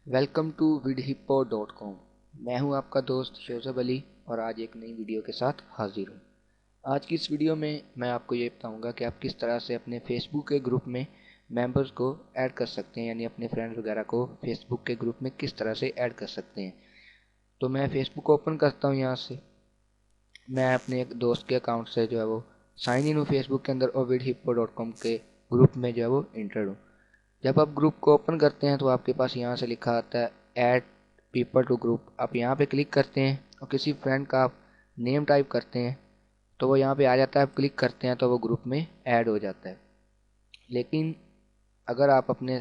Welcome to vidhippo.com। मैं हूं आपका दोस्त शोज़ब अली और आज एक नई वीडियो के साथ हाजिर हूं। आज की इस वीडियो में मैं आपको ये बताऊंगा कि आप किस तरह से अपने फेसबुक के ग्रुप में मेंबर्स को ऐड कर सकते हैं, यानी अपने फ्रेंड्स वगैरह को फेसबुक के ग्रुप में किस तरह से ऐड कर सकते हैं। तो मैं फेसबुक ओपन करता हूँ। यहाँ से मैं अपने एक दोस्त के अकाउंट से जो है वो साइन इन हूँ फेसबुक के अंदर और vidhippo.com के ग्रुप में जो है वो इंटर्ड हूँ। जब आप ग्रुप को ओपन करते हैं तो आपके पास यहाँ से लिखा आता है ऐड पीपल टू ग्रुप। आप यहाँ पे क्लिक करते हैं और किसी फ्रेंड का आप नेम टाइप करते हैं तो वो यहाँ पे आ जाता है। आप क्लिक करते हैं तो वो ग्रुप में ऐड हो जाता है। लेकिन अगर आप अपने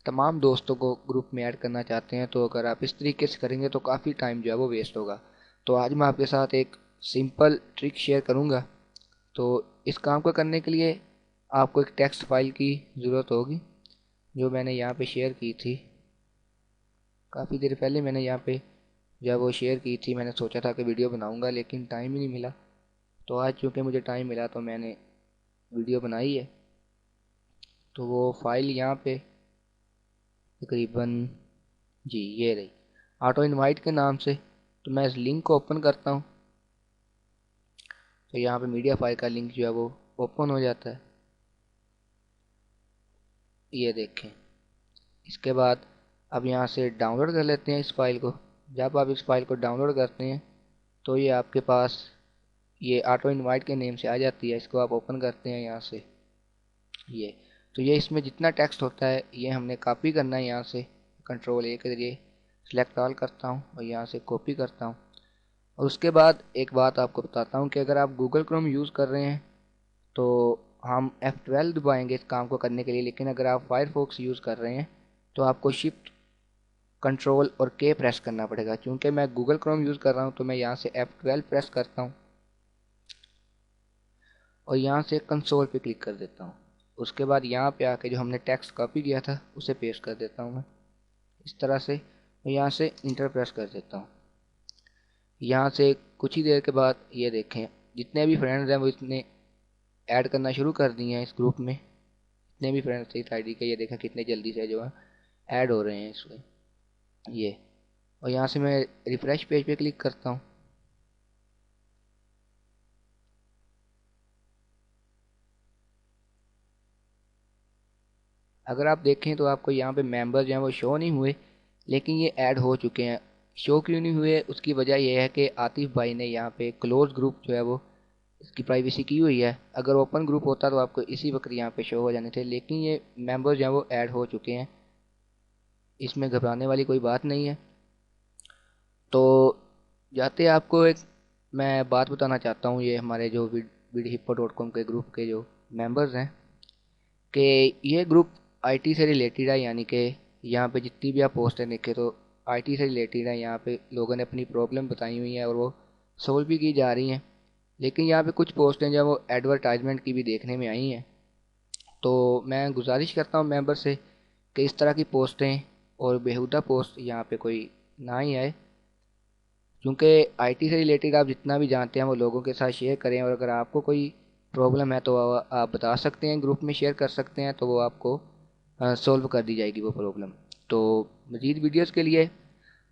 तमाम दोस्तों को ग्रुप में ऐड करना चाहते हैं तो अगर आप इस तरीके से करेंगे तो काफ़ी टाइम जो है वो वेस्ट होगा। तो आज मैं आपके साथ एक सिंपल ट्रिक शेयर करूँगा। तो इस काम को करने के लिए आपको एक टेक्स्ट फाइल की ज़रूरत होगी, जो मैंने यहाँ पे शेयर की थी। काफ़ी देर पहले मैंने यहाँ पे जब वो शेयर की थी, मैंने सोचा था कि वीडियो बनाऊंगा लेकिन टाइम ही नहीं मिला। तो आज चूँकि मुझे टाइम मिला तो मैंने वीडियो बनाई है। तो वो फाइल यहाँ पे तकरीबन जी ये रही, ऑटो इनवाइट के नाम से। तो मैं इस लिंक को ओपन करता हूँ तो यहाँ पे मीडिया फाइल का लिंक जो है वो ओपन हो जाता है। ये देखें। इसके बाद अब यहाँ से डाउनलोड कर लेते हैं इस फाइल को। जब आप इस फाइल को डाउनलोड करते हैं तो ये आपके पास ये ऑटो इनवाइट के नेम से आ जाती है। इसको आप ओपन करते हैं यहाँ से। ये तो ये इसमें जितना टेक्स्ट होता है ये हमने कॉपी करना है। यहाँ से कंट्रोल ए के जरिए सिलेक्ट ऑल करता हूँ और यहाँ से कॉपी करता हूँ। और उसके बाद एक बात आपको बताता हूँ कि अगर आप गूगल क्रोम यूज़ कर रहे हैं तो हम F12 दबाएंगे इस काम को करने के लिए। लेकिन अगर आप फायरफॉक्स यूज़ कर रहे हैं तो आपको शिफ्ट कंट्रोल और के प्रेस करना पड़ेगा। क्योंकि मैं गूगल क्रोम यूज़ कर रहा हूँ तो मैं यहाँ से F12 प्रेस करता हूँ और यहाँ से कंसोल पे क्लिक कर देता हूँ। उसके बाद यहाँ पे आके जो हमने टेक्स्ट कॉपी किया था उसे पेस्ट कर देता हूँ मैं इस तरह से। और यहाँ से इंटर प्रेस कर देता हूँ। यहाँ से कुछ ही देर के बाद ये देखें, जितने भी फ्रेंड्स हैं वो इतने ऐड करना शुरू कर दिए हैं इस ग्रुप में। जितने भी फ्रेंड्स थे इस आईडी के, ये देखें कितने जल्दी से जो है ऐड हो रहे हैं इसमें ये। और यहाँ से मैं रिफ्रेश पेज पे क्लिक करता हूँ। अगर आप देखें तो आपको यहाँ पे मेंबर्स जो हैं वो शो नहीं हुए, लेकिन ये ऐड हो चुके हैं। शो क्यों नहीं हुए, उसकी वजह यह है कि आतिफ भाई ने यहाँ पे क्लोज ग्रुप जो है वो इसकी प्राइवेसी की हुई है। अगर ओपन ग्रुप होता तो आपको इसी वक्त यहाँ पे शो हो जाने थे, लेकिन ये मेंबर्स जो हैं वो ऐड हो चुके हैं। इसमें घबराने वाली कोई बात नहीं है। तो जाते आपको एक मैं बात बताना चाहता हूँ। ये हमारे जो vidhippo.com के ग्रुप के जो मेंबर्स हैं कि ये ग्रुप आईटी से रिलेटेड है। यानी कि यहाँ पे जितनी भी आप पोस्टें देखें तो आईटी से रिलेटेड है। यहाँ पे लोगों ने अपनी प्रॉब्लम बताई हुई हैं और वो सोल्व भी की जा रही हैं। लेकिन यहाँ पे कुछ पोस्टें जो वो एडवर्टाइजमेंट की भी देखने में आई हैं। तो मैं गुजारिश करता हूँ मेंबर से कि इस तरह की पोस्टें और बेहुदा पोस्ट यहाँ पे कोई ना ही आए। क्योंकि आईटी से रिलेटेड आप जितना भी जानते हैं वो लोगों के साथ शेयर करें। और अगर आपको कोई प्रॉब्लम है तो आप बता सकते हैं, ग्रुप में शेयर कर सकते हैं, तो वो आपको सॉल्व कर दी जाएगी वो प्रॉब्लम। तो मज़ीद वीडियोस के लिए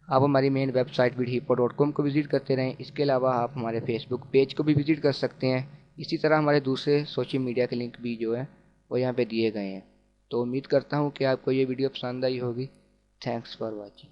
आप हमारी मेन वेबसाइट vidhippo.com को विज़िट करते रहें। इसके अलावा आप हमारे फेसबुक पेज को भी विज़िट कर सकते हैं। इसी तरह हमारे दूसरे सोशल मीडिया के लिंक भी जो है वो यहाँ पे दिए गए हैं। तो उम्मीद करता हूँ कि आपको ये वीडियो पसंद आई होगी। Thanks for watching.